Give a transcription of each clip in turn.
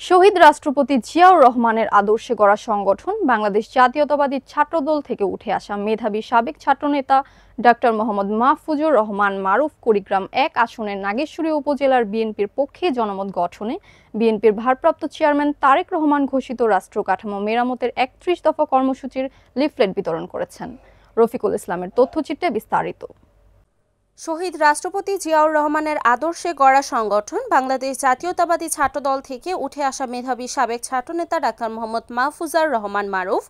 শহীদ রাষ্ট্রপতি জিয়াউর রহমানের আদর্শে গড়া সংগঠন বাংলাদেশ জাতীয়তাবাদী ছাত্রদল থেকে উঠে আসা মেধাবী সাবেক ছাত্রনেতা ডক্টর মোহাম্মদ মাহফুজুর রহমান মারুফ কুড়িগ্রাম-১ আসনের নাগেশ্বরী উপজেলার বিএনপির পক্ষে জনমত গঠনে বিএনপির ভারপ্রাপ্ত চেয়ারম্যান তারেক রহমান ঘোষিত রাষ্ট্র কাঠামো মেরামতের ৩১ দফা কর্মসূচির লিফলেট বিতরণ করেছেন। রফিকুল ইসলামের তথ্যচিত্রে বিস্তারিত। শহীদ রাষ্ট্রপতি জিয়াউর রহমানের আদর্শে গড়া সংগঠন বাংলাদেশ জাতীয়তাবাদী ছাত্রদল থেকে উঠে আসা মেধাবী সাবেক ছাত্রনেতা ডাক্তার মোহাম্মদ মাহফুজুর রহমান মারুফ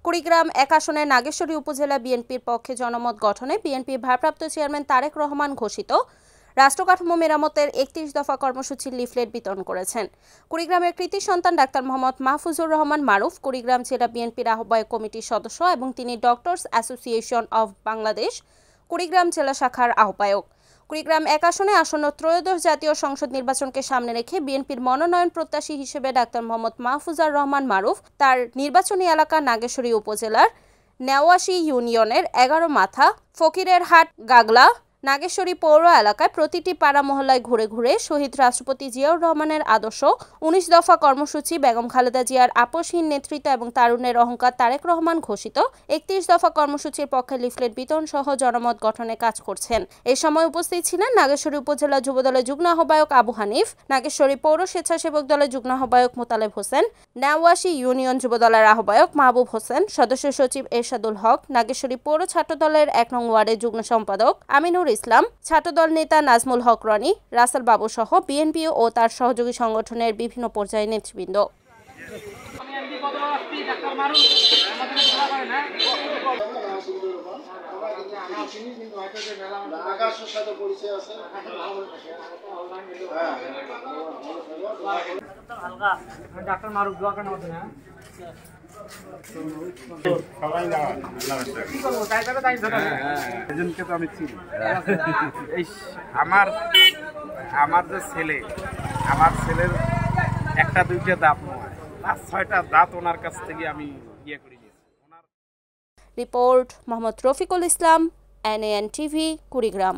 কুড়িগ্রাম-১ আসনের নাগেশ্বরী উপজেলা বিএনপির পক্ষে জনমত গঠনে বিএনপির ভারপ্রাপ্ত চেয়ারম্যান তারেক রহমান ঘোষিত রাষ্ট্র কাঠামো মেরামতের ৩১ দফা কর্মসূচির লিফলেট বিতরণ করেছেন। কুড়িগ্রামের কৃতি সন্তান ডাক্তার মোহাম্মদ মাহফুজুর রহমান মারুফ কুড়িগ্রাম জেলা বিএনপির আহ্বায়ক কমিটির সদস্য এবং তিনি doctors association of Bangladesh Kurigram জেলা শাখার আহ্বায়ক। কুড়িগ্রাম-১ আসনে আসন্ন ত্রয়োদশ জাতীয় সংসদ নির্বাচনকে সামনে রেখে বিএনপির মনোনয়ন প্রত্যাশী হিসেবে ডাক্তার মোহাম্মদ মাহফুজুর রহমান মারুফ তার নির্বাচনী এলাকা নাগেশ্বরী উপজেলার নেওয়াশী ইউনিয়নের ১১ মাথা ফকিরের হাট গাগলা নাগেশ্বরী পৌর এলাকায় প্রতিটি পাড়া মহল্লায় ঘুরে ঘুরে শহীদ রাষ্ট্রপতি জিয়াউর রহমানের আদর্শ ১৯ দফা কর্মসূচি, বেগম খালেদা জিয়ার আপসহীন নেতৃত্ব এবং তারুণ্যের অহংকার তারেক রহমান ঘোষিত ৩১ দফা কর্মসূচির পক্ষে লিফলেট বিতরণ সহ জনমত গঠনে কাজ করছেন। এ সময় উপস্থিত ছিলেন নাগেশ্বরী উপজেলা যুবদলের যুগ্ম আহ্বায়ক আবু হানিফ, নাগেশ্বরী পৌর স্বেচ্ছাসেবক দলের যুগ্ম আহ্বায়ক মোতালেব হোসেন, নেওয়াশী ইউনিয়ন যুবদলের আহ্বায়ক মাহবুব হোসেন, সদস্য সচিব এরশাদুল হক, নাগেশ্বরী পৌর ছাত্রদলের ১ নং ওয়ার্ডের যুগ্ম সম্পাদক আমিনুর ইসলাম, ছাত্রদল নেতা নাজমুল হক রনি, রাসেল বাবু সহ বিএনপি ও তার সহযোগী সংগঠনের বিভিন্ন পর্যায়ের নেতৃবৃন্দ। আমার যে ছেলে, আমার ছেলের একটা দুইটা দাঁত নয়, ৫-৬টা দাঁত ওনার কাছ থেকে আমি ইয়ে করে নিয়েছি। Report Mohammad Rafiqul Islam, NAN TV, Kurigram.